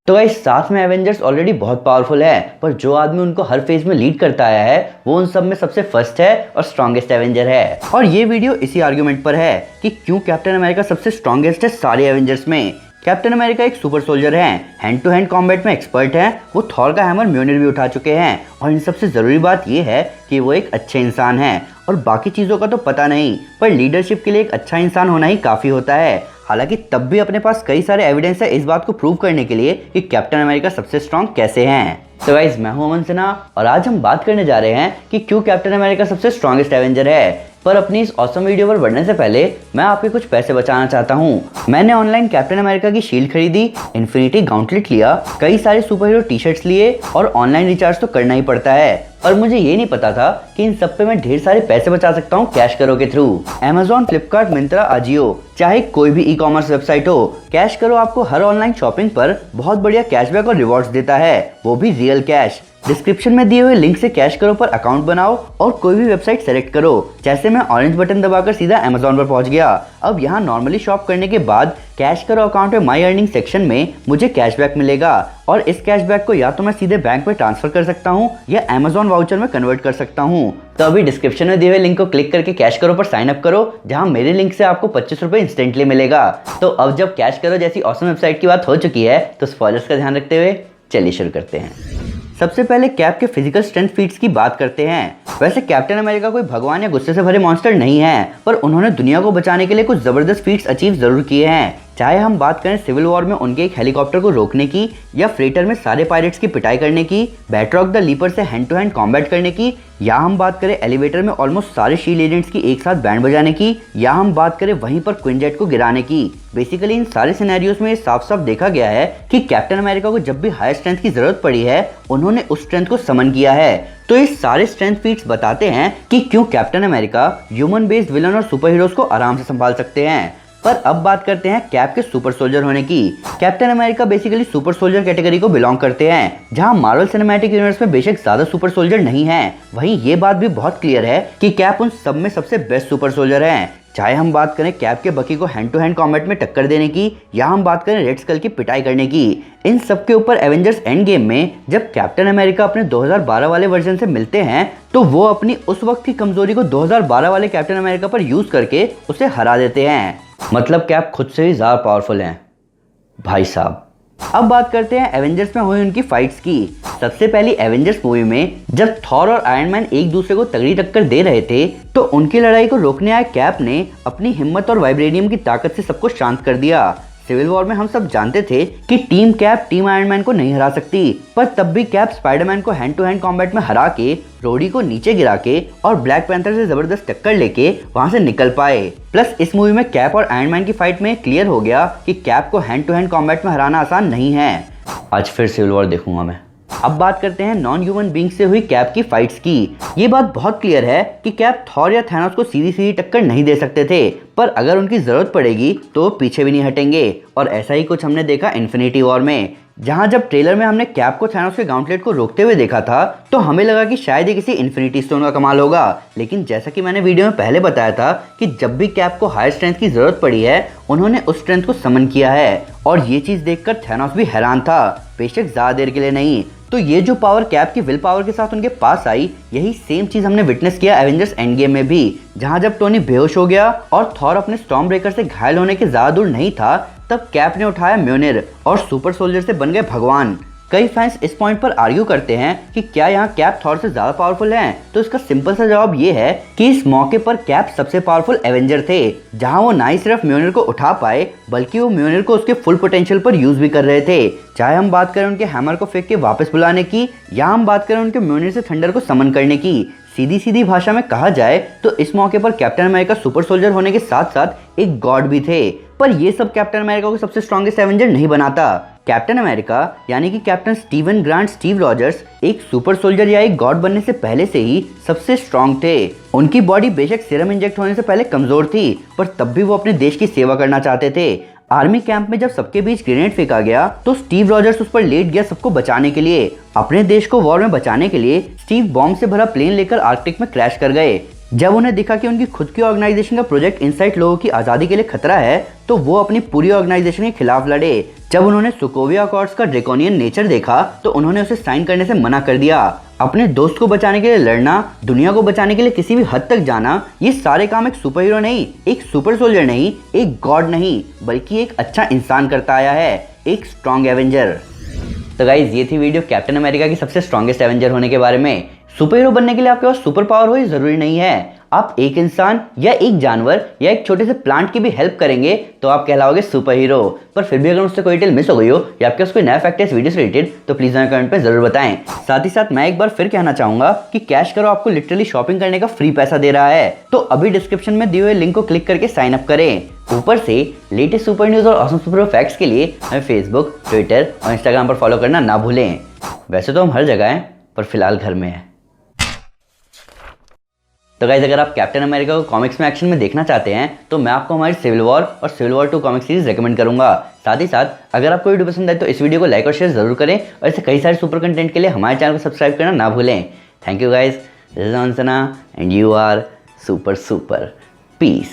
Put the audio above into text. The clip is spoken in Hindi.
तो गाइस साथ में एवेंजर्स ऑलरेडी बहुत पावरफुल है, पर जो आदमी उनको हर फेज में लीड करता आया है वो उन सब में सबसे फर्स्ट है और स्ट्रॉन्गेस्ट एवेंजर है। और ये वीडियो इसी आर्गुमेंट पर है कि क्यों कैप्टन अमेरिका सबसे स्ट्रॉन्गेस्ट है सारे एवेंजर्स में। कैप्टन अमेरिका एक सुपर सोल्जर है, हैंड टू हैंड कॉम्बैट में एक्सपर्ट है, वो थॉर का हैमर म्योनिर भी उठा चुके हैं और इन सबसे जरूरी बात ये है कि वो एक अच्छे इंसान है। और बाकी चीज़ों का तो पता नहीं, पर लीडरशिप के लिए एक अच्छा इंसान होना ही काफ़ी होता है। हालांकि तब भी अपने पास कई सारे एविडेंस है इस बात को प्रूव करने के लिए कि कैप्टन अमेरिका सबसे स्ट्रॉन्ग कैसे हैं। तो गाइस मैं हूं अमन सिन्हा और आज हम बात करने जा रहे हैं कि क्यों कैप्टन अमेरिका सबसे स्ट्रॉन्गेस्ट एवेंजर है। पर अपनी इस ऑसम वीडियो पर बढ़ने से पहले मैं आपके कुछ पैसे बचाना चाहता हूं। मैंने ऑनलाइन कैप्टन अमेरिका की शील्ड खरीदी, इन्फिनिटी गाउंटलेट लिया, कई सारे सुपर हीरो टी शर्ट्स लिए और ऑनलाइन रिचार्ज तो करना ही पड़ता है। पर मुझे ये नहीं पता था कि इन सब पे मैं ढेर सारे पैसे बचा सकता हूँ कैश करो के थ्रू। Amazon, फ्लिपकार्ट, मिंत्रा, अजियो, चाहे कोई भी ई कॉमर्स वेबसाइट हो, कैश करो आपको हर ऑनलाइन शॉपिंग पर बहुत बढ़िया कैशबैक और रिवॉर्ड्स देता है, वो भी रियल कैश। डिस्क्रिप्शन में दिए हुए लिंक से कैश करो पर अकाउंट बनाओ और कोई भी वेबसाइट सेलेक्ट करो। जैसे मैं ऑरेंज बटन दबाकर सीधा Amazon पर पहुंच गया। अब यहाँ नॉर्मली शॉप करने के बाद कैश करो अकाउंट में माई अर्निंग सेक्शन में मुझे कैशबैक मिलेगा और इस कैशबैक को या तो मैं सीधे बैंक में ट्रांसफर कर सकता हूँ या Amazon वाउचर में कन्वर्ट कर सकता हूँ। तो अभी डिस्क्रिप्शन में दिए हुए लिंक को क्लिक करके कैश करो पर साइन अप करो, जहाँ मेरे लिंक से आपको 25 रुपए इंस्टेंटली मिलेगा। तो अब जब कैश करो जैसी ऑसम वेबसाइट की बात हो चुकी है तो स्पॉयलर्स का ध्यान रखते हुए चलिए शुरू करते हैं। सबसे पहले कैप के फिजिकल स्ट्रेंथ फीट्स की बात करते हैं। वैसे कैप्टन अमेरिका कोई भगवान या गुस्से से भरे मॉन्स्टर नहीं है, पर उन्होंने दुनिया को बचाने के लिए कुछ जबरदस्त फीट्स अचीव जरूर किए हैं। चाहे हम बात करें सिविल वॉर में उनके एक हेलीकॉप्टर को रोकने की, या फ्रेटर में सारे पायरेट्स की पिटाई करने की, बैट्रॉक द लीपर से हैंड टू हैंड कॉम्बैट करने की, या हम बात करें एलिवेटर में ऑलमोस्ट सारे शील्ड एजेंट्स की एक साथ बैंड बजाने की, या हम बात करें वहीं पर क्विनजेट को गिराने की। बेसिकली इन सारे सिनेरियोस में साफ साफ देखा गया है कि कैप्टन अमेरिका को जब भी हायर स्ट्रेंथ की जरूरत पड़ी है उन्होंने उस स्ट्रेंथ को समन किया है। तो ये सारे स्ट्रेंथ फीट्स बताते हैं कि क्यों captain America human based villain और सुपर हीरोज को आराम से संभाल सकते हैं। पर अब बात करते हैं कैप के सुपर सोल्जर होने की। Captain America basically super soldier category को बिलोंग करते हैं, जहां मार्वल सिनेमैटिक यूनिवर्स में बेशक ज्यादा सुपर सोल्जर नहीं है, वहीं ये बात भी बहुत क्लियर है कि कैप उन सब में सबसे बेस्ट सुपर सोल्जर हैं। चाहे हम बात करें कैप के बकी को हैंड टू हैंड कॉम्बैट में टक्कर देने की, या हम बात करें रेड स्कल की पिटाई करने की, इन सब के ऊपर एवेंजर्स एंड गेम में जब कैप्टन अमेरिका अपने 2012 वाले वर्जन से मिलते हैं तो वो अपनी उस वक्त की कमजोरी को 2012 वाले कैप्टन अमेरिका पर यूज करके उसे हरा देते हैं। मतलब कैप खुद से ही ज्यादा पावरफुल हैं भाई साहब। अब बात करते हैं एवेंजर्स में हुई उनकी फाइट्स की। सबसे पहली एवेंजर्स मूवी में जब थॉर और आयरन मैन एक दूसरे को तगड़ी टक्कर दे रहे थे तो उनकी लड़ाई को रोकने आए कैप ने अपनी हिम्मत और वाइब्रेनियम की ताकत से सबको शांत कर दिया। सिविल वॉर में हम सब जानते थे कि team cap team iron man को नहीं हरा सकती, पर तब भी कैप स्पाइडरमैन को हैंड टू हैंड कॉम्बैट में हरा के, रोडी को नीचे गिरा के और ब्लैक पैंथर से जबरदस्त टक्कर लेके वहां से निकल पाए। प्लस इस मूवी में कैप और आयरन मैन की फाइट में क्लियर हो गया कि कैप को हैंड टू हैंड कॉम्बैट में हराना आसान नहीं है। आज फिर सिविल वॉर देखूंगा मैं। अब बात करते हैं नॉन ह्यूमन बीइंग से हुई कैप की फाइट्स की। ये बात बहुत क्लियर है कि कैप थॉर या थैनोस को सीधी सीधी टक्कर नहीं दे सकते थे, पर अगर उनकी जरूरत पड़ेगी तो पीछे भी नहीं हटेंगे। और ऐसा ही कुछ हमने देखा इन्फिनिटी वॉर में, जहां जब ट्रेलर में हमने कैप को थैनोस के गाउंटलेट को रोकते हुए देखा था तो हमें लगा कि शायद ये किसी इन्फिनिटी स्टोन का कमाल होगा। लेकिन जैसा कि मैंने वीडियो में पहले बताया था कि जब भी कैप को हायर स्ट्रेंथ की जरूरत पड़ी है उन्होंने उस स्ट्रेंथ को समन किया है, और ये चीज देखकर थैनोस भी हैरान था, बेशक ज्यादा देर के लिए नहीं। तो ये जो पावर कैप की विल पावर के साथ उनके पास आई, यही सेम चीज हमने विटनेस किया एवेंजर्स एंड गेम में भी, जहां जब टोनी बेहोश हो गया और थॉर अपने स्टॉर्म ब्रेकर से घायल होने के ज्यादा दूर नहीं था तब कैप ने उठाया म्योनिर और सुपर सोल्जर से बन गए भगवान। कई फैंस इस पॉइंट पर आर्ग्यू करते हैं कि क्या यहाँ कैप थॉर से ज्यादा पावरफुल हैं? तो इसका सिंपल सा जवाब ये है कि इस मौके पर कैप सबसे पावरफुल एवेंजर थे, जहां वो ना ही सिर्फ म्योनिर को उठा पाए बल्कि वो म्योनिर को उसके फुल पोटेंशियल पर यूज भी कर रहे थे। चाहे हम बात करें उनके हैमर को फेंक के वापस बुलाने की, या हम बात करें उनके म्योनिर से थंडर को समन करने की। सीधी सीधी भाषा में कहा जाए तो इस मौके पर कैप्टन अमेरिका सुपर सोल्जर होने के साथ साथ एक गॉड भी थे। पर ये सब कैप्टन अमेरिका को सबसे स्ट्रॉन्गेस्ट एवेंजर नहीं बनाता। कैप्टन अमेरिका यानी कि captain Steven grant Steve Rogers एक सुपर सोल्जर या एक गॉड बनने से पहले से ही सबसे स्ट्रॉन्ग थे। उनकी बॉडी बेशक सीरम इंजेक्ट होने से पहले कमजोर थी, पर तब भी वो अपने देश की सेवा करना चाहते थे। आर्मी कैंप में जब सबके बीच ग्रेनेड फेंका गया तो स्टीव रॉजर्स उस पर लेट गया सबको बचाने के लिए। अपने देश को वॉर में बचाने के लिए स्टीव बॉम्ब से भरा प्लेन लेकर आर्कटिक में क्रैश कर गए। जब उन्हें दिखा कि उनकी खुद की ऑर्गेनाइजेशन का प्रोजेक्ट इनसाइट लोगों की आज़ादी के लिए खतरा है तो वो अपनी पूरी ऑर्गेनाइजेशन के खिलाफ लड़े। जब उन्होंने सोकोविया अकॉर्ड्स का ड्रेकोनियन नेचर देखा तो उन्होंने उसे साइन करने से मना कर दिया। अपने दोस्त को बचाने के लिए लड़ना, दुनिया को बचाने के लिए किसी भी हद तक जाना, ये सारे काम एक सुपर हीरो नहीं, एक सुपर सोल्जर नहीं, एक गॉड नहीं, बल्कि एक अच्छा इंसान करता आया है, एक स्ट्रॉन्ग एवेंजर। तो गाइज ये थी वीडियो कैप्टन अमेरिका की सबसे स्ट्रॉन्गेस्ट एवेंजर होने के बारे में। सुपर हीरो बनने के लिए आपके पास सुपर पावर हो ये जरूरी नहीं है। आप एक इंसान या एक जानवर या एक छोटे से प्लांट की भी हेल्प करेंगे तो आप कहलाओगे सुपर हीरो। पर फिर भी अगर मुझसे कोई डिटेल मिस हो गई हो या आपके पास कोई नया फैक्ट है इस वीडियो से रिलेटेड तो प्लीज हमें कमेंट पे जरूर बताएं। साथ ही साथ मैं एक बार फिर कहना चाहूंगा कि कैश करो आपको लिटरली शॉपिंग करने का फ्री पैसा दे रहा है, तो अभी डिस्क्रिप्शन में दिए हुए लिंक को क्लिक करके साइन अप करें। ऊपर से लेटेस्ट सुपर न्यूज और ऑसम सुपर फैक्ट्स के लिए हमें फेसबुक, ट्विटर और इंस्टाग्राम पर फॉलो करना ना भूलें। वैसे तो हम हर जगह हैं पर फिलहाल घर में हैं। तो गाइज अगर आप कैप्टन अमेरिका को कॉमिक्स में एक्शन में देखना चाहते हैं तो मैं आपको हमारी सिविल वॉर और civil war 2 comic series recommend करूंगा। साथ ही साथ अगर आपको वीडियो पसंद आए तो इस वीडियो को लाइक और शेयर जरूर करें और ऐसे कई सारे सुपर कंटेंट के लिए हमारे चैनल को सब्सक्राइब करना ना भूलें। Thank you guys, this is Ansna and you are super super. Piece.